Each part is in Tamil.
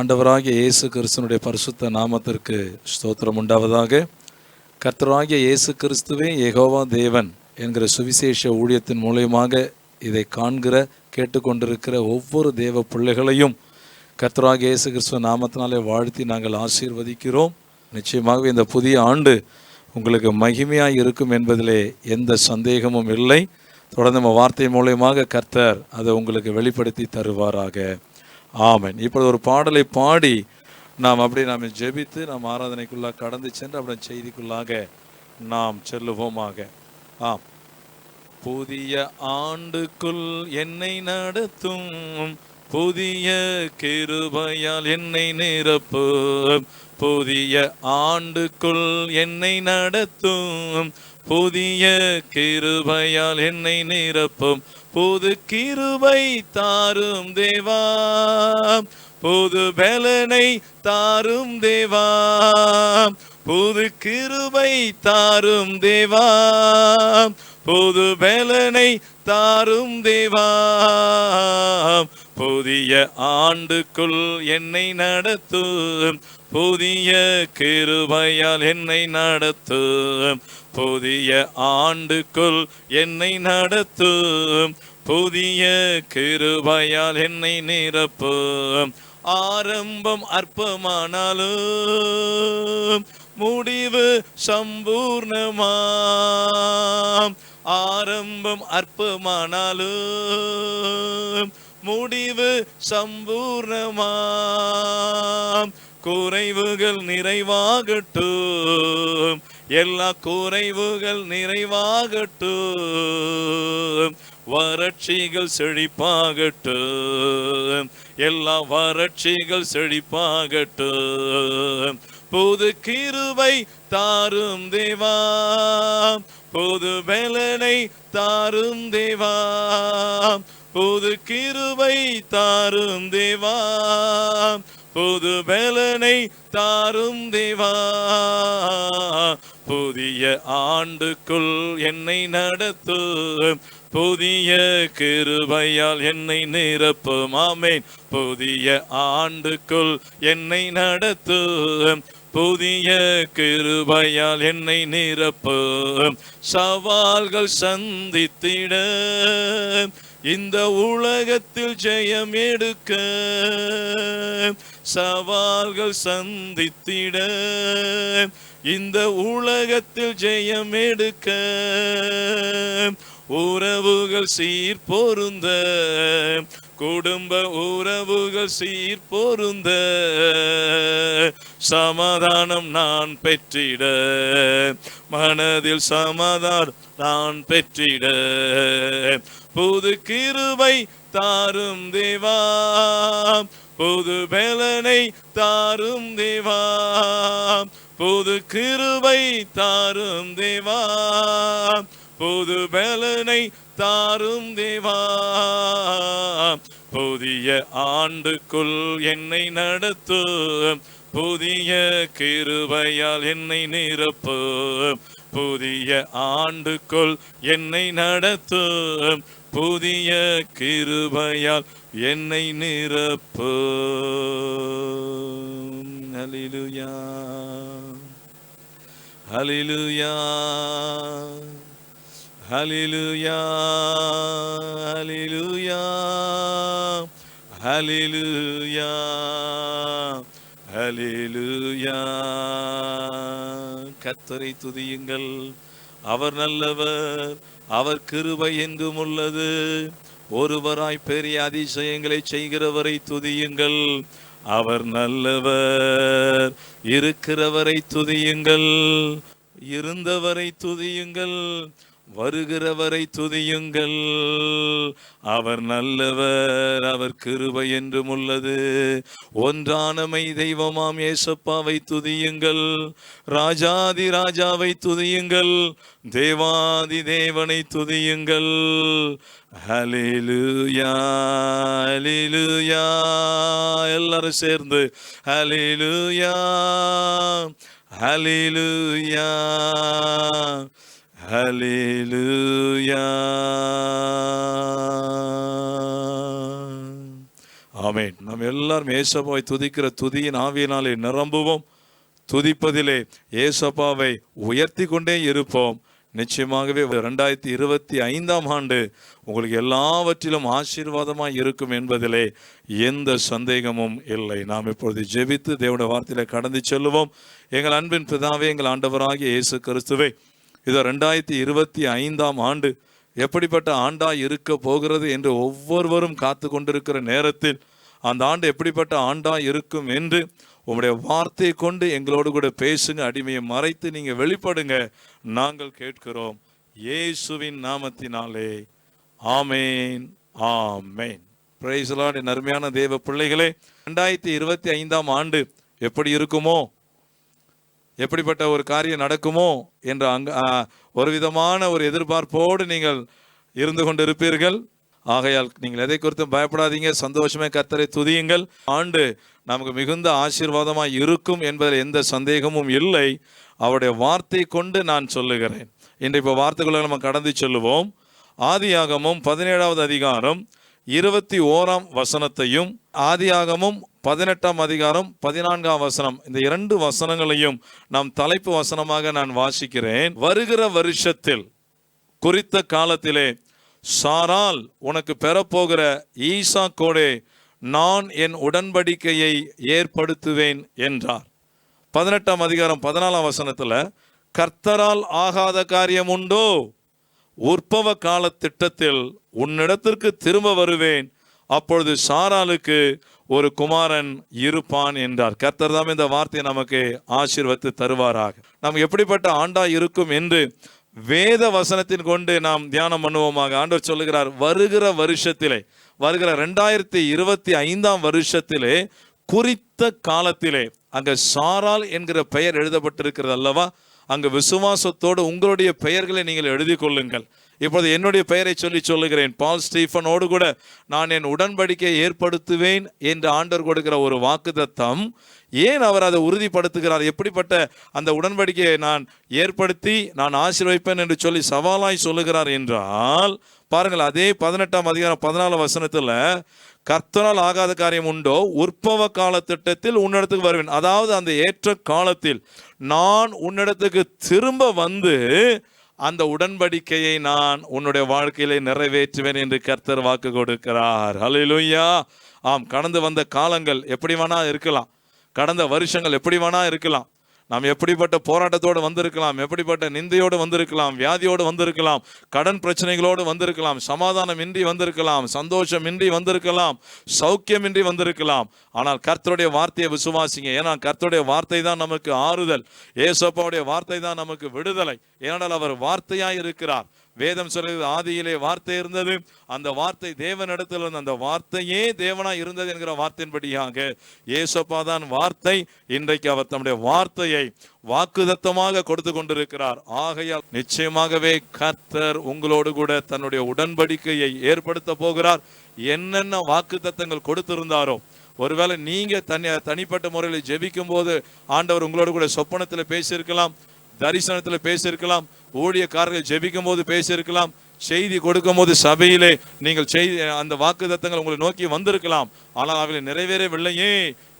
ஆண்டவராகிய இயேசு கிறிஸ்துனுடைய பரிசுத்த நாமத்திற்கு ஸ்தோத்திரம் உண்டாவதாக. கர்த்தராகிய இயேசு கிறிஸ்துவே யெகோவா தேவன் என்கிற சுவிசேஷ ஊழியத்தின் மூலயமாக இதை காண்கிற கேட்டுக்கொண்டிருக்கிற ஒவ்வொரு தேவ பிள்ளைகளையும் கர்த்தராகிய இயேசு கிறிஸ்துவ நாமத்தினாலே வாழ்த்தி நாங்கள் ஆசீர்வதிக்கிறோம். நிச்சயமாகவே இந்த புதிய ஆண்டு உங்களுக்கு மகிமையாக இருக்கும் என்பதிலே எந்த சந்தேகமும் இல்லை. தொடர்ந்து நம்ம வார்த்தை மூலயமாக கர்த்தர் அதை உங்களுக்கு வெளிப்படுத்தி தருவாராக. ஆமென். இப்பொழுது ஒரு பாடலை பாடி நாம் ஜெபித்து நாம் ஆராதனைக்குள்ளாக கடந்து சென்று அப்படி செய்திக்குள்ளாக நாம் செல்லுவோமாக. ஆம். புதிய ஆண்டுக்குள் என்னை நடத்தும், புதிய கிருபையால் என்னை நிரப்பும். புதிய ஆண்டுக்குள் என்னை நடத்தும், புதிய கிருபையால் என்னை நிரப்பும். புது கிருபை தாரும் தேவா, புது பலனை தாரும் தேவா, புது கிருபை தாரும் தேவா, புது பலனை தாரும் தேவா. புதிய ஆண்டுக்குள் என்னை நடத்தும், புதிய கிருபையால் என்னை நடத்தும். புதிய ஆண்டுக்குள் என்னை நடத்தும், புதிய கிருபையால் என்னை நிரப்பும். ஆரம்பம் அற்பமானாலும் முடிவு சம்பூர்ணமாம். ஆரம்பம் அற்பமானாலும் முடிவு சம்பூர்ணமாம். குறைவுகள் நிறைவாகட்டும், எல்லா குறைவுகள் நிறைவாகட்டும். வறட்சிகள் செழிப்பாகட்டும், எல்லா வறட்சிகள் செழிப்பாகட்டும். புது கிருபை தாரும் தேவா, புது பலனை தாரும் தேவா, புது கிருபை தாரும் தேவா, புது பலனை தாரும் தேவா. புதிய ஆண்டுக்குள் என்னை நடத்தும், புதிய கிருபையால் என்னை நிரப்பும். ஆமென். புதிய ஆண்டுக்குள் என்னை நடத்தும், புதிய கிருபையால் என்னை நிரப்பும். சவால்கள் சந்தித்திட இந்த உலகத்தில் ஜெயம் எடுக்க, சவால்கள் சந்தித்திட இந்த உலகத்தில் ஜெயம் எடுக்க. உறவுகள் சீர் பொருந்த, குடும்ப உறவுகள் சீர் பொருந்த, சமாதானம் நான் பெற்றிட, மனதில் சமாதானம் நான் பெற்றிட. புது கிருபை தாரும் தேவா, புது பலனை தாரும் தேவா, புது கிருபை தாரும் தேவா, புது பலனை தாரும் தேவா. புதிய ஆண்டுக்குள் என்னை நடத்தும், புதிய கிருபையால் என்னை நிரப்பும். புதிய ஆண்டுக்குள் என்னை நடத்தும், புதிய கிருபையால் என்னை நிரப்பும். ஹல்லேலூயா, ஹல்லேலூயா, ஹல்லேலூயா, ஹல்லேலூயா, ஹல்லேலூயா, ஹல்லேலூயா. கர்த்தரை துதியுங்கள், அவர் நல்லவர், அவர் கிருபை எங்கும் உள்ளது. ஒருவராய் பெரிய அதிசயங்களை செய்கிறவரை துதியுங்கள், அவர் நல்லவர். இருக்கிறவரை துதியுங்கள், இருந்தவரை துதியுங்கள், வருகிறவரை துதியுங்கள். அவர் நல்லவர், அவர் கிருபை என்றும் உள்ளது. ஒன்றானமை தெய்வமாம் ஏசப்பாவை துதியுங்கள், ராஜாதி ராஜாவை துதியுங்கள், தேவாதி தேவனை துதியுங்கள். ஹல்லேலூயா, ஹல்லேலூயா. எல்லாரும் சேர்ந்து ஹல்லேலூயா, ஹல்லேலூயா, ஹல்லேலூயா. ஆமென். நாம் எல்லாரும் ஏசப்பாவை துதிக்கிற துதியின் ஆவியினாலே நிரம்புவோம். துதிப்பதிலே ஏசப்பாவை உயர்த்தி கொண்டே இருப்போம். நிச்சயமாகவே 2025ஆம் ஆண்டு உங்களுக்கு எல்லாவற்றிலும் ஆசீர்வாதமாக இருக்கும் என்பதிலே எந்த சந்தேகமும் இல்லை. நாம் இப்பொழுது ஜெபித்து தேவனுடைய வார்த்தையில கடந்து செல்லுவோம். எங்கள் அன்பின் பிதாவே, எங்கள் ஆண்டவராகிய இயேசு கிறிஸ்துவே, இதோ 2025ஆம் ஆண்டு எப்படிப்பட்ட ஆண்டாய் இருக்க போகிறது என்று ஒவ்வொருவரும் காத்து கொண்டிருக்கிற நேரத்தில் அந்த ஆண்டு எப்படிப்பட்ட ஆண்டாய் இருக்கும் என்று உங்களுடைய வார்த்தையை கொண்டு எங்களோடு கூட பேசுங்க. அடிமையை மறைத்து நீங்க வெளிப்படுங்க. நாங்கள் கேட்கிறோம் இயேசுவின் நாமத்தினாலே. ஆமேன், ஆமேன். Praise the lord. அருமையான தேவ பிள்ளைகளே, 2025ஆம் ஆண்டு எப்படி இருக்குமோ, எப்படிப்பட்ட ஒரு காரியம் நடக்குமோ என்ற ஒரு விதமான ஒரு எதிர்பார்ப்போடு நீங்கள் இருந்து கொண்டு இருப்பீர்கள். ஆகையால் நீங்கள் எதை குறித்தும் பயப்படாதீங்க. சந்தோஷமே கர்த்தரை துதியுங்கள். ஆண்டு நமக்கு மிகுந்த ஆசீர்வாதமாக இருக்கும் என்பதில் எந்த சந்தேகமும் இல்லை. அவருடைய வார்த்தை கொண்டு நான் சொல்லுகிறேன். இன்று இப்போ வார்த்தைக்குள்ள நம்ம கடந்து செல்லுவோம். ஆதியாகமம் 17வது அதிகாரம் 21ஆம் வசனத்தையும் ஆதியாகமம் 18ஆம் அதிகாரம் 14ஆம் வசனம், இந்த 2 வசனங்களையும் நாம் தலைப்பு வசனமாக நான் வாசிக்கிறேன். வருகிற வருஷத்தில் குறித்த காலத்திலே சாரால் உனக்கு பெறப்போகிற ஈசாக்கோடே நான் என் உடன்படிக்கையை ஏற்படுத்துவேன் என்றார். 18ஆம் அதிகாரம் 14ஆம் வசனத்துல கர்த்தரால் ஆகாத காரியம் உண்டோ? உற்பவ கால திட்டத்தில் உன்னிடத்திற்கு திரும்ப வருவேன், அப்பொழுது சாராளுக்கு ஒரு குமாரன் இருப்பான் என்றார். கர்த்தர் தான் இந்த வார்த்தையை நமக்கு ஆசீர்வதித்து தருவாராக. நமக்கு எப்படிப்பட்ட ஆண்டா இருக்கும் என்று வேத வசனத்தின் கொண்டு நாம் தியானம் பண்ணுவோமாக. ஆண்டவர் சொல்லுகிறார், வருகிற வருஷத்திலே, வருகிற 2025ஆம் வருஷத்திலே குறித்த காலத்திலே, அங்க சாரால் என்கிற பெயர் எழுதப்பட்டிருக்கிறது அல்லவா? அங்கு விசுவாசத்தோடு உங்களுடைய பெயர்களை நீங்கள் எழுதி கொள்ளுங்கள். இப்போது என்னுடைய பெயரை சொல்லுகிறேன். பால் ஸ்டீஃபனோடு கூட நான் என் உடன்படிக்கையை ஏற்படுத்துவேன் என்று ஆண்டவர் கொடுக்கிற ஒரு வாக்குத்தத்தம். ஏன் அவர் அதை உறுதிப்படுத்துகிறார்? எப்படிப்பட்ட அந்த உடன்படிக்கையை நான் ஏற்படுத்தி நான் ஆசீர்வதிப்பேன் என்று சொல்லி சவாலாய் சொல்லுகிறார் என்றால், பாருங்கள், அதே 18ஆம் அதிகாரம் 14 வசனத்துல கர்த்தரால் ஆகாத காரியம் உண்டோ? உற்பவ கால திட்டத்தில் உன்னிடத்துக்கு வருவேன். அதாவது அந்த ஏற்ற காலத்தில் நான் உன்னிடத்துக்கு திரும்ப வந்து அந்த உடன்படிக்கையை நான் உன்னுடைய வாழ்க்கையிலே நிறைவேற்றுவேன் என்று கர்த்தர் வாக்கு கொடுக்கிறார். ஹல்லேலூயா. ஆம், கடந்து வந்த காலங்கள் எப்படி வேணா இருக்கலாம், கடந்த வருஷங்கள் எப்படி வேணா இருக்கலாம். நாம் எப்படிப்பட்ட போராட்டத்தோடு வந்திருக்கலாம், எப்படிப்பட்ட நிந்தையோடு வந்திருக்கலாம், வியாதியோடு வந்திருக்கலாம், கடன் பிரச்சனைகளோடு வந்திருக்கலாம், சமாதானம் இன்றி வந்திருக்கலாம், சந்தோஷம் இன்றி வந்திருக்கலாம், சௌக்கியமின்றி வந்திருக்கலாம். ஆனால் கர்த்தருடைய வார்த்தையை விசுவாசிங்க. ஏன்னா கர்த்தருடைய வார்த்தை தான் நமக்கு ஆறுதல். ஏசப்பாவுடைய வார்த்தை தான் நமக்கு விடுதலை. ஏனென்றால் அவர் வார்த்தையாய் இருக்கிறார். வேதம் சொல்கிறது, ஆதியிலே வார்த்தை இருந்தது, அந்த வார்த்தை தேவனிடத்தில் இருந்த, அந்த வார்த்தையே தேவனாய் இருந்தது என்கிற வார்த்தையின்படியாக ஏசப்பா தான் வார்த்தை. இன்றைக்கு அவர் தம்முடைய வார்த்தையை வாக்குத்தத்தமாக கொடுத்து கொண்டிருக்கிறார். ஆகையால் நிச்சயமாகவே கர்த்தர் உங்களோடு கூட தன்னுடைய உடன்படிக்கையை ஏற்படுத்த போகிறார். என்னென்ன வாக்குத்தத்தங்கள் கொடுத்திருந்தாரோ, ஒருவேளை நீங்க தனிப்பட்ட முறையில் ஜெபிக்கும் போது ஆண்டவர் உங்களோடு கூட சொப்பனத்தில் பேசியிருக்கலாம், தரிசனத்தில் பேசியிருக்கலாம், ஊழியக்காரர்கள் ஜெபிக்கும் போது பேசியிருக்கலாம், செய்தி கொடுக்கும் போது சபையிலே நீங்கள் செய்தி அந்த வாக்குத்தத்தங்கள் உங்களை நோக்கி வந்திருக்கலாம். ஆனால் அவை நிறைவேறவில்லையே,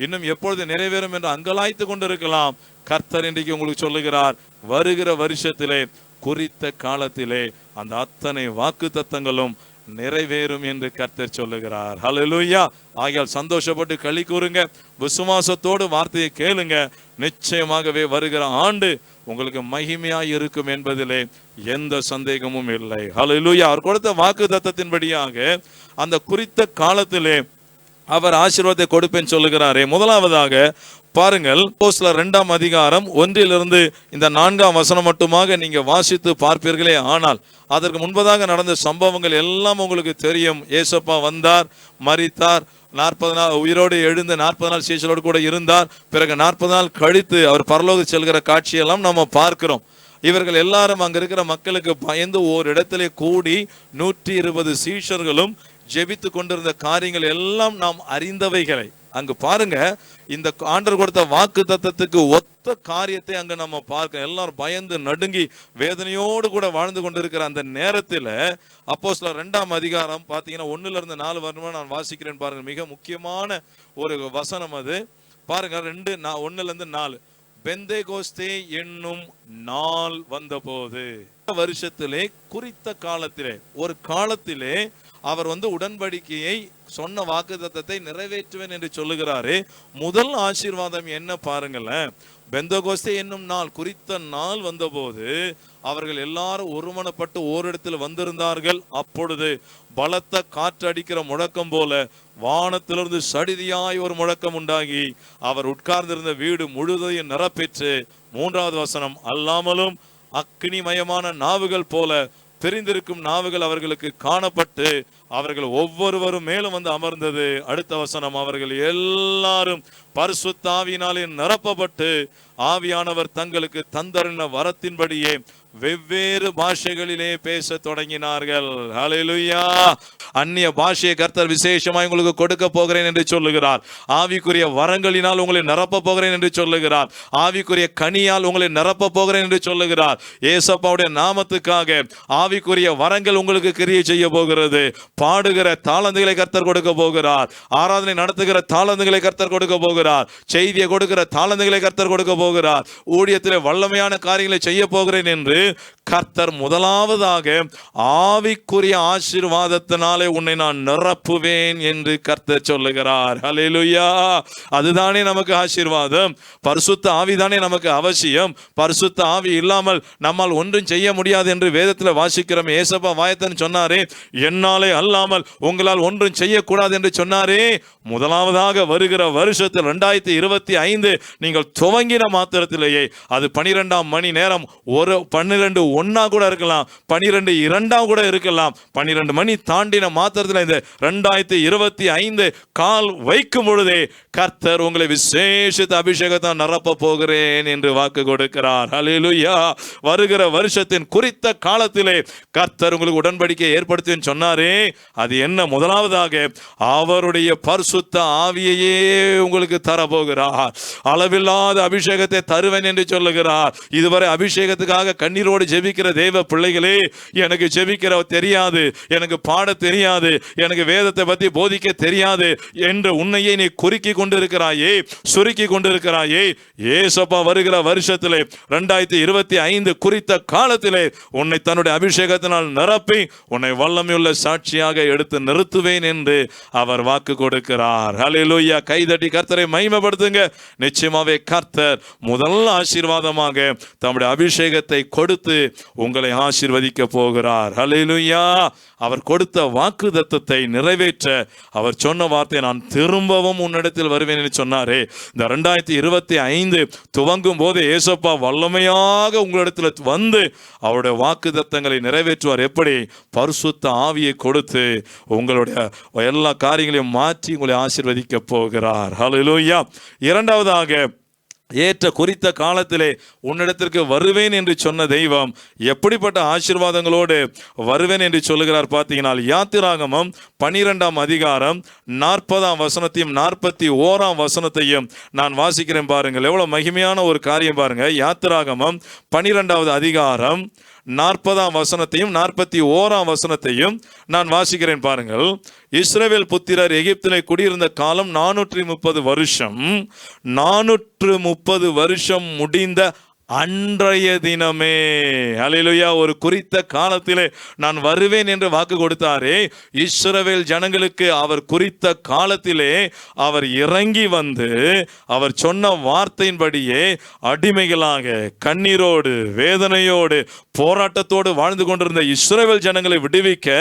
இன்னும் எப்பொழுது நிறைவேறும் என்று அங்கலாய்த்து கொண்டிருக்கலாம். கர்த்தர் இன்றைக்கு உங்களுக்கு சொல்லுகிறார், வருகிற வருஷத்திலே குறித்த காலத்திலே அந்த அத்தனை வாக்குத்தத்தங்களும் நிறைவேறும் என்று கர்த்தர் சொல்லுகிறார். ஹல்லேலூயா. ஆகையால் சந்தோஷப்பட்டு களி கூறுங்க, விசுவாசத்தோடு வார்த்தையை கேளுங்க. நிச்சயமாகவே வருகிற ஆண்டு உங்களுக்கு மகிமையாய் இருக்கும் என்பதிலே எந்த சந்தேகமும் இல்லை. ஹல்லேலூயா. அவர் கொடுத்த வாக்குத்தத்தத்தின்படியாக அந்த குறித்த காலத்திலே அவர் ஆசீர்வாதத்தை கொடுப்பேன் சொல்லுகிறாரே. முதலாவதாக பாருங்கள், அப்போஸ்தலர் 2ஆம் அதிகாரம் 1 இந்த 4ஆம் வசனம் மட்டுமாக நீங்க வாசித்து பார்ப்பீர்களே. ஆனால் அதற்கு முன்பதாக நடந்த சம்பவங்கள் எல்லாம் உங்களுக்கு தெரியும். ஏசப்பா வந்தார், மரித்தார், 40 நாள் உயிரோடு எழுந்து 40 நாள் சீஷரோடு கூட இருந்தார். பிறகு 40 நாள் கழித்து அவர் பரலோகம் செல்கிற காட்சியெல்லாம் நம்ம பார்க்கிறோம். இவர்கள் எல்லாரும் அங்க இருக்கிற மக்களுக்கு பயந்து ஓர் இடத்திலே கூடி 120 சீஷர்களும் ஜெபித்து கொண்டிருந்த காரியங்கள் எல்லாம் நாம் அறிந்தவைகளை. அங்கு பாருங்க, இந்த ஆண்டவர் கொடுத்த வாக்கு தத்தத்துக்கு ஒத்த காரியத்தை அங்க நம்ம பார்க்க எல்லாரும் பயந்து நடுங்கி வேதனையோடு கூட வாழ்ந்து கொண்டிருக்கிற அந்த நேரத்தில் அப்போஸ்தலர் 2ஆம் அதிகாரம் பாத்தீங்கன்னா 1-4 வருமா நான் வாசிக்கிறேன் பாருங்க. மிக முக்கியமான ஒரு வசனம் அது பாருங்க. 1-4 பெந்தேகோஸ்தே என்னும் நாள் வந்தபோது, வருஷத்திலே குறித்த காலத்திலே ஒரு காலத்திலே அவர் உடன்படிக்கையை சொன்ன வாக்குத்தத்தத்தை நிறைவேற்றுவேன் என்று சொல்லுகிறாரு. முதல் ஆசீர்வாதம் என்ன பாருங்களேன். பெந்தகோஸ்தே என்னும் நாள், குறித்த நாள் வந்தபோது அவர்கள் எல்லாரும் ஒருமனப்பட்டு ஓரிடத்தில் வந்திருந்தார்கள். அப்பொழுது பலத்த காற்று அடிக்கிற முழக்கம் போல வானத்திலிருந்து சடிதியாய் ஒரு முழக்கம் உண்டாகி அவர் உட்கார்ந்திருந்த வீடு முழுதையும் நிரப்பெற்று, 3வது வசனம், அல்லாமலும் அக்னிமயமான நாவுகள் போல தெரிந்திருக்கும் நாவுகள் அவர்களுக்கு காணப்பட்டு அவர்கள் ஒவ்வொருவரும் மேலும் அமர்ந்தது. அடுத்த வசனம், அவர்கள் எல்லாரும் பரிசுத்த ஆவியினாலே நிரப்பப்பட்டு ஆவியானவர் தங்களுக்கு தந்தருளின வரத்தின்படியே வெவ்வேறு பாஷைகளிலே பேச தொடங்கினார்கள். ஹல்லேலூயா. அந்நிய பாஷையை கர்த்தர் விசேஷமாய் உங்களுக்கு கொடுக்க போகிறேன் என்று சொல்லுகிறார். ஆவிக்குரிய வரங்களினால் உங்களை நிரப்ப போகிறேன் என்று சொல்லுகிறார். ஆவிக்குரிய கனியால் உங்களை நிரப்ப போகிறேன் என்று சொல்லுகிறார். ஏசப்பாவுடைய நாமத்துக்காக ஆவிக்குரிய வரங்கள் உங்களுக்கு கிரியை செய்ய போகிறது. பாடுகிற தாளந்துகளை கர்த்தர் கொடுக்க போகிறார். ஆராதனை நடத்துகிற தாளந்துகளை கர்த்தர் கொடுக்க போகிறார். செய்தியை கொடுக்கிற தாளந்துகளை கர்த்தர் கொடுக்க போகிறார். ஊழியத்திலே வல்லமையான காரியங்களை செய்ய போகிறேன் என்று கர்த்தர் முதலாவதாக ஆவிக்குரிய ஆசீர்வாதத்தினாலே உன்னை நான் நிரப்புவேன் என்று கர்த்தர் சொல்லுகிறார். ஹல்லேலூயா. அதுதானே நமக்கு ஆசீர்வாதம். பரிசுத்த ஆவிதானே நமக்கு அவசியம். பரிசுத்த ஆவி இல்லாமல் நம்மால் ஒன்றும் செய்ய முடியாது என்று வேதத்தில் வாசிக்கிறோம். ஏசப்பா வாயத்தன் சொன்னாரே, என்னாலே அல்லாமல் உங்களால் ஒன்றும் செய்யக்கூடாது என்று சொன்னாரே. முதலாவதாக வருகிற வருஷத்தில் 2025 நீங்கள் துவங்கின மாத்திரத்திலேயே அது 12ஆம் மணி நேரம் 12:01 கூட இருக்கலாம், 12:02 கூட இருக்கலாம். 12 மணி தாண்டின மாத்திரத்தில் இந்த 2025 கால் வைக்கும் பொழுதே கர்த்தர் உங்களை விசேஷித்த அபிஷேகத்தை நிரப்ப போகிறேன் என்று வாக்கு கொடுக்கிறார். ஹல்லேலூயா. வருகிற வருஷத்தின் குறித்த காலத்திலே கர்த்தர் உங்களுக்கு உடன்படிக்கை ஏற்படுத்தி சொன்னாரே, அது என்ன? முதலாவதாக அவருடைய பரிசுத்த ஆவியையே உங்களுக்கு தரப்போகிறார். அளவில்லாத அபிஷேகத்தை தருவேன் என்று சொல்லுகிறார். இதுவரை அபிஷேகத்துக்காக கண்ணீரோடு ஜெபிக்கிற தேவ பிள்ளைகளே, எனக்கு ஜெபிக்கிற தெரியாது, எனக்கு பாட தெரியாது, எனக்கு வேதத்தை பற்றி போதிக்க தெரியாது என்று உன்னையே நீ குறுக்கி கொண்டிருக்கிறாயே, சுருக்கி கொண்டிருக்கிறாயே. ஏசப்பா வருகிற வருஷத்திலே 2025 குறித்த காலத்திலே உன்னை தன்னுடைய அபிஷேகத்தினால் நிரப்பி உன்னை வல்லமையுள்ள சாட்சியாக எடுத்து நிறுத்துவேன் என்று அவர் வாக்கு கொடுக்கிறார். ஹல்லேலூயா. கைதட்டி கர்த்தரை மகிமைப்படுத்துங்க. நிச்சயமாவே கர்த்தர் முதல் ஆசீர்வாதமாக தம்முடைய அபிஷேகத்தை கொடுத்து உங்களை ஆசீர்வதிக்க போகிறார். ஹல்லேலூயா. அவர் கொடுத்த வாக்குத்தத்தத்தை நிறைவேற்ற அவர் சொன்ன வார்த்தை, நான் திரும்பவும் உன்னிடத்தில் வருவேன் என்று சொன்னாரே. இந்த 2025 துவங்கும் போது ஏசப்பா வல்லமையாக உங்களிடத்தில் வந்து அவருடைய வாக்குத்தத்தங்களை நிறைவேற்றுவார். எப்படி? பரிசுத்த ஆவியை கொடுத்து உங்களுடைய எல்லா காரியங்களையும் மாற்றி உங்களை ஆசீர்வதிக்க போகிறார். ஹல்லேலூயா. இரண்டாவதாக, ஏற்ற குறித்த காலத்திலே உன்னிடத்திற்கு வருவேன் என்று சொன்ன தெய்வம் எப்படிப்பட்ட ஆசீர்வாதங்களோடு வருவேன் என்று சொல்லுகிறார் பார்த்தீங்கன்னா, யாத்திராகமம் 12ஆம் அதிகாரம் 40ஆம் வசனத்தையும் 41ஆம் வசனத்தையும் நான் வாசிக்கிறேன் பாருங்கள். எவ்வளவு மகிமையான ஒரு காரியம் பாருங்க. யாத்திராகமம் 12வது அதிகாரம் 40ஆம் வசனத்தையும் 41ஆம் வசனத்தையும் நான் வாசிக்கிறேன் பாருங்கள். இஸ்ரவேல் புத்திரர் எகிப்திலே குடியிருந்த காலம் 430 வருஷம். 430 வருஷம் முடிந்த அன்றைய தினமே, ஹல்லேலூயா, ஒரு குறித்த காலத்திலே நான் வருவேன் என்று வாக்கு கொடுத்தாரே. இஸ்ரவேல் ஜனங்களுக்கு அவர் குறித்த காலத்திலே அவர் இறங்கி வந்து அவர் சொன்ன வார்த்தையின்படியே அடிமைகளாக கண்ணீரோடு வேதனையோடு போராட்டத்தோடு வாழ்ந்து கொண்டிருந்த இஸ்ரவேல் ஜனங்களை விடுவிக்க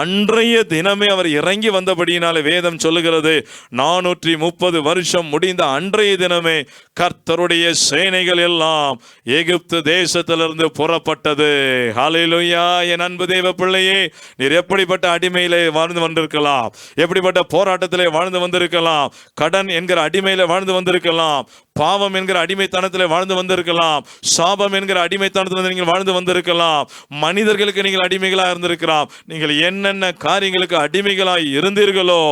அன்றைய தினமே அவர் இறங்கி வந்தபடியினாலே வேதம் சொல்லுகிறது, 430 வருஷம் முடிந்த அன்றைய தினமே கர்த்தருடைய சேனைகள் எல்லாம் கூட்டம் எகிப்து தேசத்திலிருந்து புறப்பட்டது. ஹல்லேலூயா. என் அன்பு தேவ பிள்ளையே, நீர் எப்படிப்பட்ட அடிமையிலே வாழ்ந்து வந்திருக்கலாம், எப்படிப்பட்ட போராட்டத்திலே வாழ்ந்து வந்திருக்கலாம், கடன் என்கிற அடிமையில வாழ்ந்து வந்திருக்கலாம், பாவம் என்கிற அடிமைத்தனத்தில் வாழ்ந்து வந்திருக்கலாம், சாபம் என்கிற அடிமைத்தனத்தில் நீங்கள் வாழ்ந்து வந்திருக்கலாம், மனிதர்களுக்கு நீங்கள் அடிமைகளாக இருந்திருக்கலாம். நீங்கள் என்னென்ன காரியங்களுக்கு அடிமைகளாய் இருந்தீர்களோ,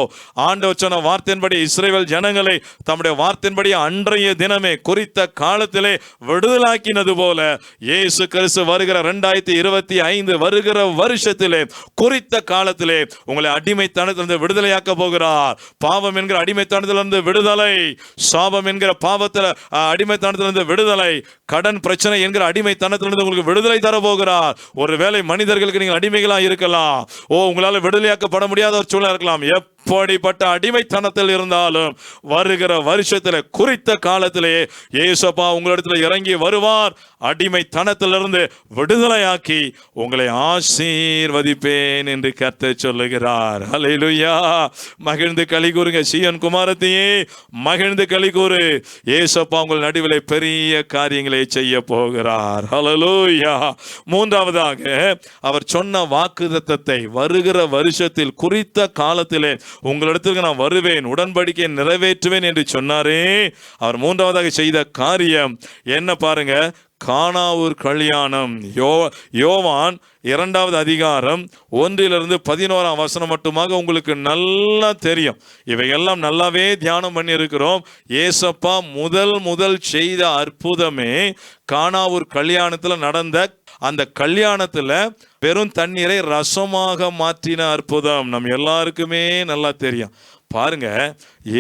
ஆண்டவர் சொன்ன வார்த்தையின்படி இஸ்ரவேல் ஜனங்களை தம்முடைய வார்த்தையின்படி அன்றைய தினமே குறித்த காலத்திலே விடுதலாக்கினது போல இயேசு கிறிஸ்து வருகிற 2025 வருகிற வருஷத்திலே குறித்த காலத்திலே உங்களை அடிமைத்தனத்திலிருந்து விடுதலையாக்க போகிறார். பாவம் என்கிற அடிமைத்தனத்திலிருந்து விடுதலை, சாபம் என்கிற பாவத்தில் அடிமைத்தனத்திலிருந்து விடுதலை, கடன் பிரச்சனை என்கிற அடிமைத்தனத்திலிருந்து உங்களுக்கு விடுதலை தர போகிறார். ஒருவேளை மனிதர்களுக்கு நீங்கள் அடிமைகளாக இருக்கலாம், உங்களால் விடுதலையாக்கப்பட முடியாத ஒரு சூழ்நிலை இருக்கலாம். எப்படிப்பட்ட அடிமைத்தனத்தில் இருந்தாலும் வருகிற வருஷத்தில் குறித்த காலத்திலே இயேசுப்பா உங்களிடத்தில் இறங்கி வருவார். அடிமைத்தனத்திலிருந்து விடுதலையாக்கி உங்களை ஆசீர்வதிப்பேன் என்று கர்த்தர் சொல்லுகிறார். ஹல்லேலூயா. மகிழ்ந்து களி கூறுங்க சீயோன் குமாரத்தியே, மகிழ்ந்து களி கூறு. இயேசுப்பா உங்கள் நடுவிலே பெரிய காரியங்களை செய்ய போகிறார். ஹல்லேலூயா. மூன்றாவதாக அவர் சொன்ன வாக்குத்தத்தத்தை வருகிற வருஷத்தில் குறித்த காலத்திலே உங்களிடத்திற்கு நான் வருவேன், உடன்படிக்கையை நிறைவேற்றுவேன் என்று சொன்னாரே. அவர் மூன்றாவதாக செய்த காரியம் என்ன பாருங்க, கானாவூர் கல்யாணம். யோவான் 2வது அதிகாரம் 1-11 மட்டுமாக உங்களுக்கு நல்லா தெரியும். இவையெல்லாம் நல்லாவே தியானம் பண்ணி இருக்கிறோம். ஏசப்பா முதல் செய்த அற்புதமே கானாவூர் கல்யாணத்துல நடந்த அந்த கல்யாணத்துல வெறும் தண்ணீரை ரசமாக மாற்றின அற்புதம் நம்ம எல்லாருக்குமே நல்லா தெரியும். பாருங்க,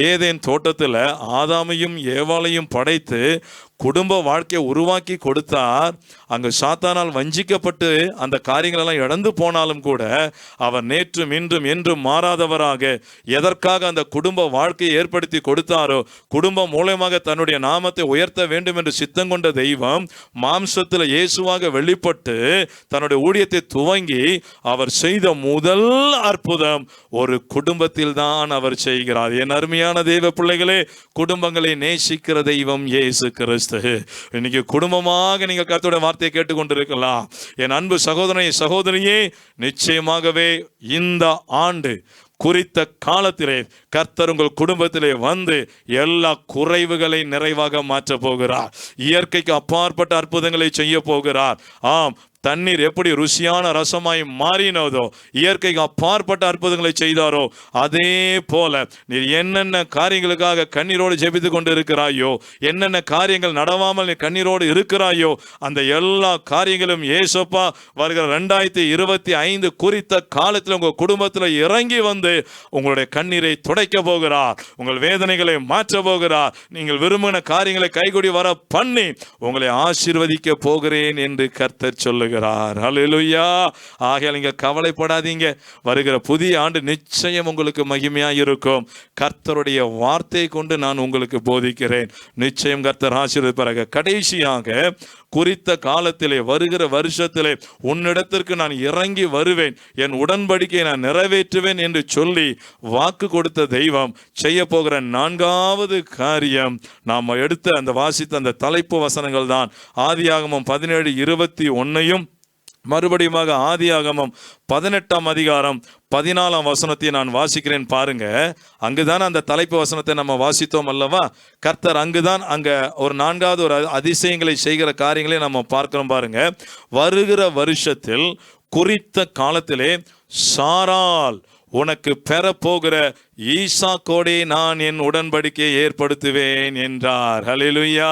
ஏதேன் தோட்டத்தில் ஆதாமையும் ஏவாளையும் படைத்து குடும்ப வாழ்க்கையை உருவாக்கி கொடுத்தார். அங்கு சாத்தானால் வஞ்சிக்கப்பட்டு அந்த காரியங்களெல்லாம் இழந்து போனாலும் கூட அவர் நேற்றும் இன்றும் என்றும் மாறாதவராக எதற்காக அந்த குடும்ப வாழ்க்கையை ஏற்படுத்தி கொடுத்தாரோ, குடும்பம் மூலமாக தன்னுடைய நாமத்தை உயர்த்த வேண்டும் என்று சித்தம் கொண்ட தெய்வம் மாம்சத்தில் இயேசுவாக வெளிப்பட்டு தன்னுடைய ஊழியத்தை துவங்கி அவர் செய்த முதல் அற்புதம் ஒரு குடும்பத்தில் தான் அவர் செய்கிறார். என் அருமையான தெய்வ பிள்ளைகளே, குடும்பங்களை நேசிக்கிற தெய்வம் இயேசு கிறிஸ்து. இன்னைக்கு குடும்பமாக நீங்கள் கர்த்தருடைய வார்த்தையை கேட்டுக்கொண்டிருக்கலாம். என் அன்பு சகோதரனை சகோதரியே, நிச்சயமாகவே இந்த ஆண்டு குறித்த காலத்திலே கர்த்தர் உங்கள் குடும்பத்திலே வந்து எல்லா குறைவுகளை நிறைவாக மாற்ற போகிறார். இயற்கைக்கு அப்பாற்பட்ட அற்புதங்களை செய்ய போகிறார். ஆம், தண்ணீர் எப்படி ருசியான ரசமாய் மாறினதோ, இயற்கைக்கு அப்பாற்பட்ட அற்புதங்களை செய்தாரோ, அதே போல நீ என்னென்ன காரியங்களுக்காக கண்ணீரோடு ஜெபித்து கொண்டு இருக்கிறாயோ, என்னென்ன காரியங்கள் நடவாமல் நீ கண்ணீரோடு இருக்கிறாயோ, அந்த எல்லா காரியங்களும் ஏசப்பா வருகிற 2025 குறித்த காலத்தில் உங்கள் குடும்பத்தில் இறங்கி வந்து உங்களுடைய கண்ணீரை துடைக்க போகிறார். உங்கள் வேதனைகளை மாற்ற போகிறார். நீங்கள் விரும்பின காரியங்களை கைகூடி வர பண்ணி உங்களை ஆசீர்வதிக்க போகிறேன் என்று கர்த்தர் சொல்லுகிறார். ஹல்லேலூயா. ஆகையால் நீங்கள் கவலைப்படாதீங்க. வருகிற புதிய ஆண்டு நிச்சயம் உங்களுக்கு மகிமையாக இருக்கும். கர்த்தருடைய வார்த்தை கொண்டு நான் உங்களுக்கு போதிக்கிறேன். நிச்சயம் கர்த்தர் ஆசீர்வதிப்பாராக. கடைசியாக குறித்த காலத்திலே வருகிற வருஷத்திலே உன்னிடத்திற்கு நான் இறங்கி வருவேன், என் உடன்படிக்கையை நான் நிறைவேற்றுவேன் என்று சொல்லி வாக்கு கொடுத்த தெய்வம் செய்ய போகிற 4வது காரியம் நாம் எடுத்த அந்த வாசித்த அந்த தலைப்பு வசனங்கள் தான். ஆதியாகமம் 17:21 மறுபடியும் ஆதியாகமம் 18ஆம் அதிகாரம் 14ஆம் வசனத்தை நான் வாசிக்கிறேன். பாருங்க, அங்குதான் அந்த தலைப்பு வசனத்தை நம்ம வாசித்தோம் அல்லவா. கர்த்தர் அங்குதான் ஒரு 4வது ஒரு அதிசயங்களை செய்கிற காரியங்களை நம்ம பார்க்கிறோம். பாருங்க, வருகிற வருஷத்தில் குறித்த காலத்திலே சாராள் உனக்கு பெறப்போகிற ஈசாக்கோடே நான் என் உடன்படிக்கையை ஏற்படுத்துவேன் என்றார். ஹல்லேலூயா.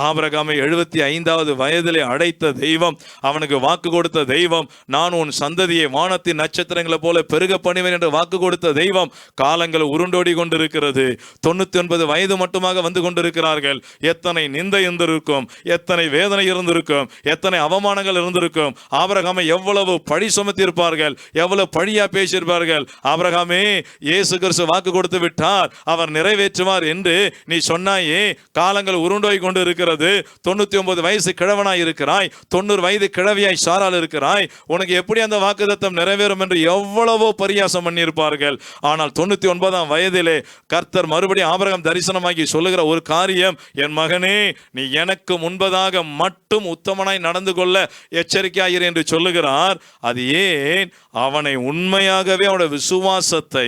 ஆபிரகாமை 75வது வயதிலே அடைத்த தெய்வம், அவனுக்கு வாக்கு கொடுத்த தெய்வம், நான் உன் சந்ததியை வானத்தின் நட்சத்திரங்களை போல பெருக பண்ணுவேன் என்று வாக்கு கொடுத்த தெய்வம் காலங்கள் உருண்டோடி கொண்டிருக்கிறது. 99 வயது மட்டுமாக வந்து கொண்டிருக்கிறார்கள். எத்தனை நிந்தை இருந்திருக்கும், எத்தனை வேதனை இருந்திருக்கும், எத்தனை அவமானங்கள் இருந்திருக்கும். ஆபிரகாமை எவ்வளவு பழி சுமத்தியிருப்பார்கள், எவ்வளவு பழியா பேசியிருப்பார்கள். ஆபிரகாமே, இயேசு கிறிஸ்து வாக்கு கொடுத்து விட்டார், அவர் நிறைவேற்றுவார் என்று நீ சொன்னாயே. காலங்கள் உருண்டோய் கொண்டு இருக்கிறது. 99 வயசு கிழவனாய் இருக்கிறாய், 90 வயது கிழவியாய் சாரால் இருக்கிறாய். உனக்கு எப்படி அந்த வாக்குத்தத்தம் நிறைவேறும் என்று எவ்வளவோ பரியாசம் பண்ணியிருப்பார்கள். ஆனால் 99ஆம் வயதிலே கர்த்தர் மறுபடியும் ஆபிரகாம் தரிசனமாகி சொல்லுகிற ஒரு காரியம், என் மகனே, நீ எனக்கு முன்பதாக மட்டும் உத்தமனாய் நடந்து கொள்ள எச்சரிக்கையாயிரு என்று சொல்லுகிறார். அது ஏன்? அவனை உண்மையாகவே அவனுடைய விசுவாசத்தை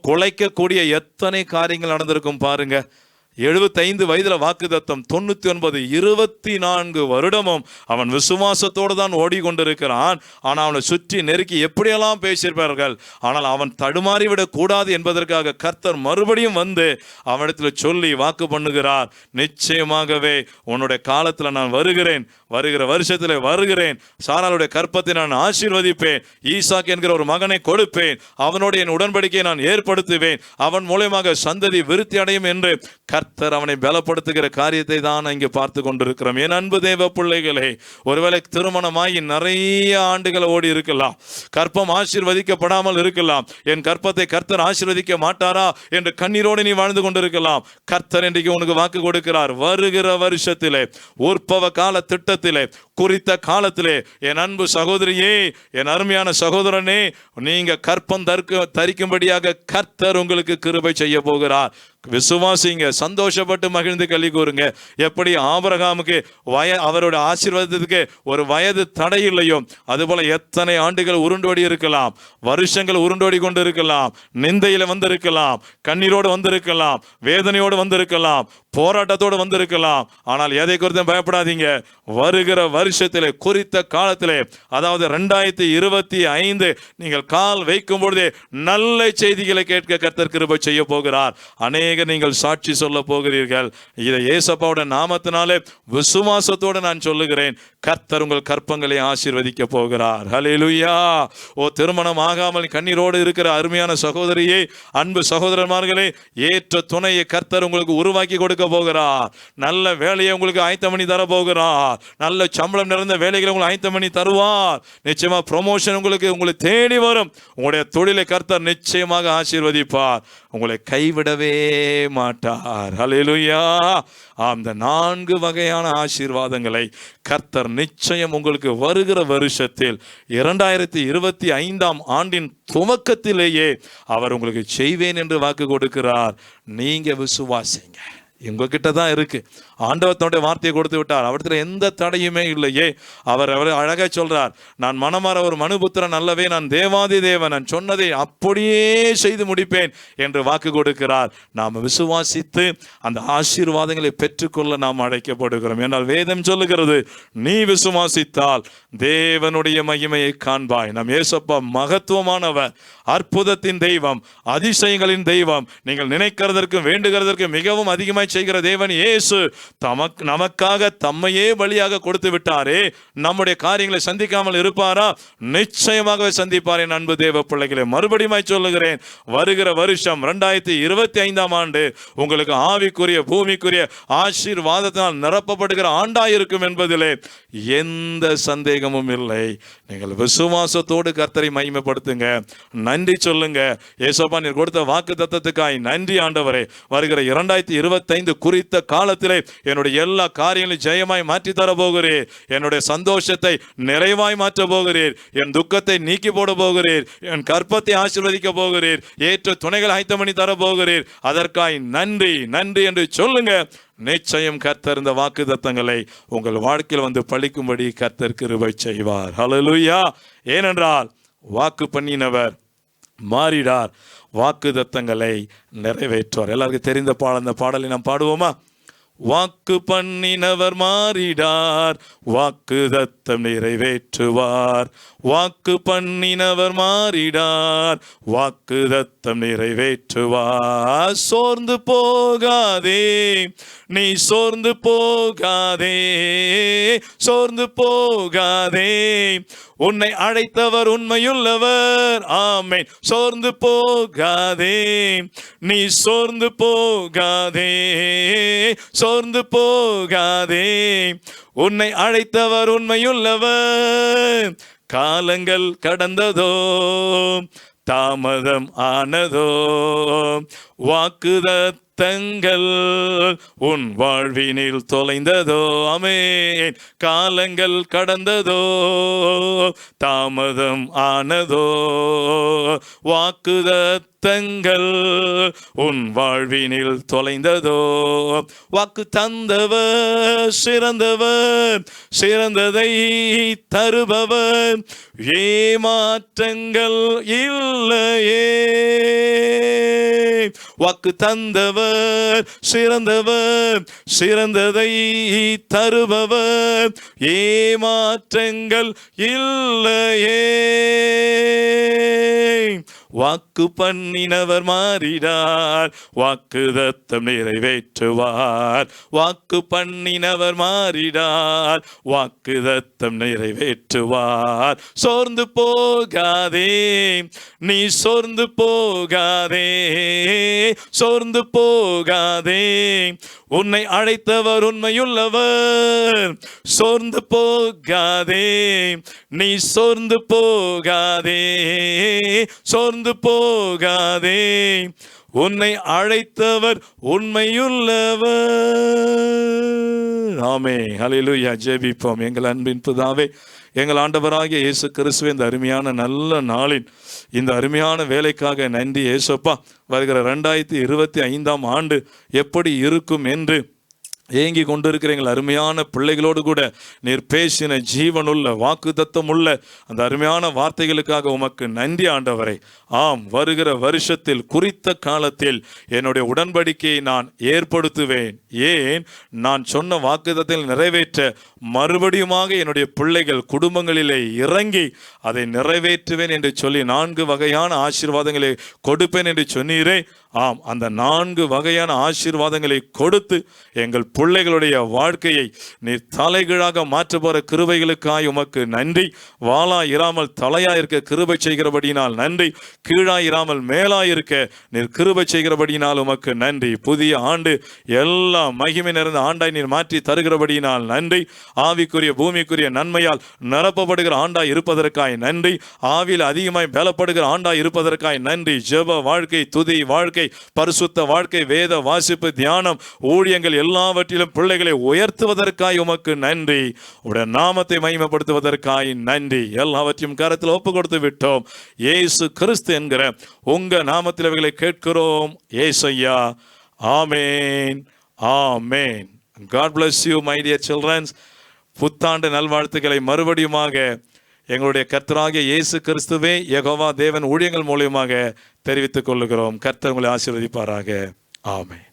குலைக்கக்கூடிய எத்தனை காரியங்கள் நடந்திருக்கும் பாருங்க. 75 வயதுல வாக்குத்தத்தம், 99 24 வருடமும் அவன் விசுவாசத்தோடு தான் ஓடிக்கொண்டிருக்கிறான். ஆனால் அவனை சுற்றி நெருக்கி எப்படியெல்லாம் பேசியிருப்பார்கள். ஆனால் அவன் தடுமாறிவிடக் கூடாது என்பதற்காக கர்த்தர் மறுபடியும் வந்து அவனிடத்தில் சொல்லி வாக்கு பண்ணுகிறார், நிச்சயமாகவே உன்னுடைய காலத்தில் நான் வருகிறேன், வருகிற வருஷத்தில் வருகிறேன், சாராளுடைய கற்பத்தை நான் ஆசீர்வதிப்பேன், ஈசாக் என்கிற ஒரு மகனை கொடுப்பேன், அவனோட என் உடன்படிக்கையை நான் ஏற்படுத்துவேன், அவன் மூலமாக சந்ததி விருத்தி அடையும் என்று கர்த்தர் அவனை பலப்படுத்துகிற காரியத்தை தான் இங்கே பார்த்து கொண்டிருக்கிறோம். என் அன்பு தேவ பிள்ளைகளே, ஒருவேளை திருமணமாகி நிறைய ஆண்டுகள் ஓடி இருக்கலாம், கற்பம் ஆசீர்வதிக்கப்படாமல் இருக்கலாம், என் கற்பத்தை கர்த்தர் ஆசீர்வதிக்க மாட்டாரா என்று கண்ணீரோடு நீ வாழ்ந்து கொண்டிருக்கலாம். கர்த்தர் இன்றைக்கு உனக்கு வாக்கு கொடுக்கிறார், வருகிற வருஷத்திலே, உற்பவ கால திட்டத்திலே, குறித்த காலத்திலே, என் அன்பு சகோதரியே, என் அருமையான சகோதரனே, நீங்க கற்பம் தரிக்கும்படியாக கர்த்தர் உங்களுக்கு கிருபை செய்ய போகிறார். விசுவாசிங்க, சந்தோஷப்பட்டு மகிழ்ந்து களி கூறுங்க. எப்படி ஆபிரகாமுக்கு அவரோட ஆசீர்வாதத்துக்கு ஒரு வயது தடை இல்லையோ, அதுபோல எத்தனை ஆண்டுகள் உருண்டோடி இருக்கலாம், வருஷங்கள் உருண்டோடி கொண்டு இருக்கலாம், நிந்தையில வந்திருக்கலாம், கண்ணீரோடு வந்திருக்கலாம், வேதனையோடு வந்திருக்கலாம், போராட்டத்தோடு வந்திருக்கலாம். ஆனால் எதை குறித்து பயப்படாதீங்க. வருகிற வருஷத்திலே, குறித்த காலத்திலே, அதாவது 2025 நீங்கள் கால் வைக்கும் பொழுதே நல்ல செய்திகளை கேட்க கர்த்தர் கிருபை செய்ய போகிறார். அநேக நீங்கள் சாட்சி சொல்ல போகிறீர்கள். இதை இயேசுவோட நாமத்தினாலே விசுவாசத்தோடு நான் சொல்லுகிறேன், கர்த்தர் உங்கள் கற்பங்களை ஆசீர்வதிக்க போகிறார். ஹல்லேலூயா. திருமணம் ஆகாமல் கண்ணீரோடு இருக்கிற அருமையான சகோதரியே, அன்பு சகோதரன்மார்களே, ஏற்ற துணையை கர்த்தர் உங்களுக்கு உருவாக்கி கொடுக்க போகிறார். நல்ல வேலையை உங்களுக்கு ஆயத்தம் பண்ணி தர போகிறார். நல்ல சம்பளம் நிறைந்த வேலைகளை உங்களுக்கு ஆயத்தம் பண்ணி தருவார். நிச்சயமா ப்ரமோஷன் உங்களை தேடி வரும். உங்களுடைய தொழிலை கர்த்தர் நிச்சயமாக ஆசீர்வதிப்பார். உங்களை கைவிடவே மாட்டார். ஹல்லேலூயா. அந்த 4 வகையான ஆசீர்வாதங்களை கர்த்தர் நிச்சயம் உங்களுக்கு வருகிற வருஷத்தில் 2025ஆம் ஆண்டின் துவக்கத்திலேயே அவர் உங்களுக்கு செய்வேன் என்று வாக்கு கொடுக்கிறார். நீங்க விசுவாசிங்க. எங்ககிட்ட தான் இருக்கு. ஆண்டவர் தன்னுடைய வார்த்தையை கொடுத்து விட்டார். அவர்கிட்ட எந்த தடையுமே இல்லையே. அவர் அழகா சொல்றார், நான் மனமாற ஒரு மனுபுத்திரன் அல்லவே, நான் தேவாதி தேவன், நான் சொன்னதை அப்படியே செய்து முடிப்பேன் என்று வாக்கு கொடுக்கிறார். நாம் விசுவாசித்து அந்த ஆசீர்வாதங்களை பெற்றுக்கொள்ள நாம் அழைக்கப்படுகிறோம். என்றால் வேதம் சொல்லுகிறது, நீ விசுவாசித்தால் தேவனுடைய மகிமையை காண்பாய். நம் இயேசப்பா மகத்துவமானவர், அற்புதத்தின் தெய்வம், அதிசயங்களின் தெய்வம். நீங்கள் நினைக்கிறதற்கும் வேண்டுகிறதற்கும் மிகவும் அதிகமாய் செய்கிற தேவன் இயேசு நமக்காக தம்மையே பலியாக கொடுத்து விட்டாரே. நம்முடைய காரியங்களை சந்திக்காமல் இருப்பாரா? நிச்சயமாகவே சந்திப்பார். என் அன்பு தேவ பிள்ளைகளே, மறுபடியும் சொல்லுகிறேன், வருகிற வருஷம் 2025ஆம் ஆண்டு உங்களுக்கு ஆவிக்குரிய பூமிக்குரிய ஆசீர்வாதத்தினால் நிரப்பப்படுகிற ஆண்டாயிருக்கும் என்பதிலே எந்த சந்தேகமும் இல்லை. நீங்கள் விசுவாசத்தோடு கர்த்தரை மகிமைப்படுத்துங்க, நன்றி சொல்லுங்க. இயேசுப்பா, நீர் கொடுத்த வாக்கு தத்தத்துக்காய் நன்றி ஆண்டவரே. வருகிற 2025 குறித்த காலத்திலே என்னுடைய எல்லா காரியங்களையும் ஜெயமாய் மாற்றி தர போகிறீர். என்னுடைய சந்தோஷத்தை நிறைவாய் மாற்ற போகிறீர். என் துக்கத்தை நீக்கி போட போகிறீர். என் கற்பத்தை ஆசீர்வதிக்க போகிறீர். ஏற்ற துணைகள் ஆயத்தம் பண்ணி தர போகிறீர். அதற்காய் நன்றி நன்றி என்று சொல்லுங்க. நிச்சயம் கர்த்தர் இந்த வாக்கு தத்தங்களை உங்கள் வாழ்க்கையில் வந்து பழிக்கும்படி கர்த்தர் கிருபை செய்வார். ஹல்லேலூயா. ஏனென்றால் வாக்கு பண்ணினவர் மாறிடார், வாக்கு தத்தங்களை நிறைவேற்றுவார். எல்லாருக்கும் தெரிந்த அந்த பாடலை நாம் பாடுவோமா? வாக்கு பண்ணினவர் மாறிடார், வாக்கு தத்தம் நிறைவேற்றுவார். வாக்கு பண்ணினவர் மாறிடார், வாக்கு தத்தம் நிறைவேற்றுவார். சோர்ந்து போகாதே, நீ சோர்ந்து போகாதே, சோர்ந்து போகாதே, உன்னை அழைத்தவர் உண்மையுள்ளவர். ஆமென். சோர்ந்து போகாதே, நீ சோர்ந்து போகாதே, சோர்ந்து போகாதே, உன்னை அழைத்தவர் உண்மையுள்ளவர். காலங்கள் கடந்ததோ, தாமதம் ஆனதோ வாக்குதத்தங்கள் உன் வாழ்வினில் தொலைந்ததோ. ஆமென். காலங்கள் கடந்ததோ தாமதம் ஆனதோ வாக்குதத்தங்கள் உன் வாழ்வினில் தொலைந்ததோ. வாக்கு தந்தவர் சிறந்தவர், சிறந்ததை தருபவர், ஏமாற்றங்கள் இல்லையே. வாக்கு தந்தவர் சிறந்தவர், சிறந்ததை தருபவர், ஏமாற்றங்கள் இல்லையே. வாக்கு பண்ணினவர் மாறினார், வாக்குதத்தம் நிறைவேற்றுவார். வாக்கு பண்ணினவர் மாறினார், வாக்குதத்தம் நிறைவேற்றுவார். சோர்ந்து போகாதே நீ, சோர்ந்து போகாதே, சோர்ந்து போகாதே, உன்னை அழைத்தவர் உண்மையுள்ளவர். சோர்ந்து போகாதே நீ, சோர்ந்து போகாதே, சோர்ந்து போகாதே, உன்னை அழைத்தவர் உண்மையுள்ளவர். ஆமே. ஹல்லேலூயா. ஜெபிப்போம். எங்கள் அன்பின் பிதாவே, எங்கள் ஆண்டவராகிய இயேசு கிறிஸ்துவே, இந்த அருமையான நல்ல நாளின் இந்த அருமையான வேலைக்காக நன்றி இயேசுப்பா. வருகிற 2025 ஆண்டு எப்படி இருக்கும் என்று ஏங்கி கொண்டிருக்கிற எங்கள் அருமையான பிள்ளைகளோடு கூட நீர் பேசின ஜீவனுள்ள வாக்குத்தத்தம் உள்ள அந்த அருமையான வார்த்தைகளுக்காக உமக்கு நன்றி ஆண்டவரை. ஆம், வருகிற வருஷத்தில் குறித்த காலத்தில் என்னுடைய உடன்படிக்கையை நான் ஏற்படுத்துவேன். ஏன்? நான் சொன்ன வாக்குத்தத்தத்தில் நிறைவேற்ற மறுபடியுமாக என்னுடைய பிள்ளைகள் குடும்பங்களிலே இறங்கி அதை நிறைவேற்றுவேன் என்று சொல்லி 4 வகையான ஆசீர்வாதங்களை கொடுப்பேன் என்று சொன்னீரே. ஆம், அந்த 4 வகையான ஆசீர்வாதங்களை கொடுத்து எங்கள் பிள்ளைகளுடைய வாழ்க்கையை நீர் தலைகீழாக மாற்ற போற கிருபைகளுக்காய் உமக்கு நன்றி. வாளா இராமல் தலையா இருக்க கிருபை செய்கிறபடினால் நன்றி. கீழா இராமல் மேலா இருக்க நீர் கிருபை செய்கிறபடினால் உமக்கு நன்றி. புதிய ஆண்டு எல்லா மகிமை நிறைந்த ஆண்டாய் நீர் மாற்றி தருகிறபடினால் நன்றி. ஆவிக்குரிய பூமிக்குரிய நன்மையால் நிரப்பப்படுகிற ஆண்டாய் இருப்பதற்காய் நன்றி. ஆவியில் அதிகமாய் பலப்படுகிற ஆண்டாய் இருப்பதற்காய் நன்றி. ஜெப வாழ்க்கை, துதி வாழ்க்கை, பரிசுத்த வாழ்க்கை, வேத வாசிப்பு, தியானம், ஊழியங்கள் எல்லாவற்றிலும் பிள்ளைகளை உயர்த்துவதற்காய் உமக்கு நன்றி. உடைய நாமத்தை மகிமைப்படுத்துவதற்காய் நன்றி. எல்லாவற்றையும் கரத்தில் ஒப்பு கொடுத்து விட்டோம். இயேசு கிறிஸ்து என்கிற உங்க நாமத்தில் அவைகளை கேட்கிறோம் ஏசையா. ஆமேன், ஆமேன். God bless you my dear children. புத்தாண்டு நல்வாழ்த்துக்களை மறுபடியுமாக எங்களுடைய கர்த்தராகிய இயேசு கிறிஸ்துவே யெகோவா தேவன் ஊழியங்கள் மூலமாக தெரிவித்துக் கொள்ளுகிறோம். கர்த்தர் உங்களை ஆசீர்வதிப்பாராக. ஆமென்.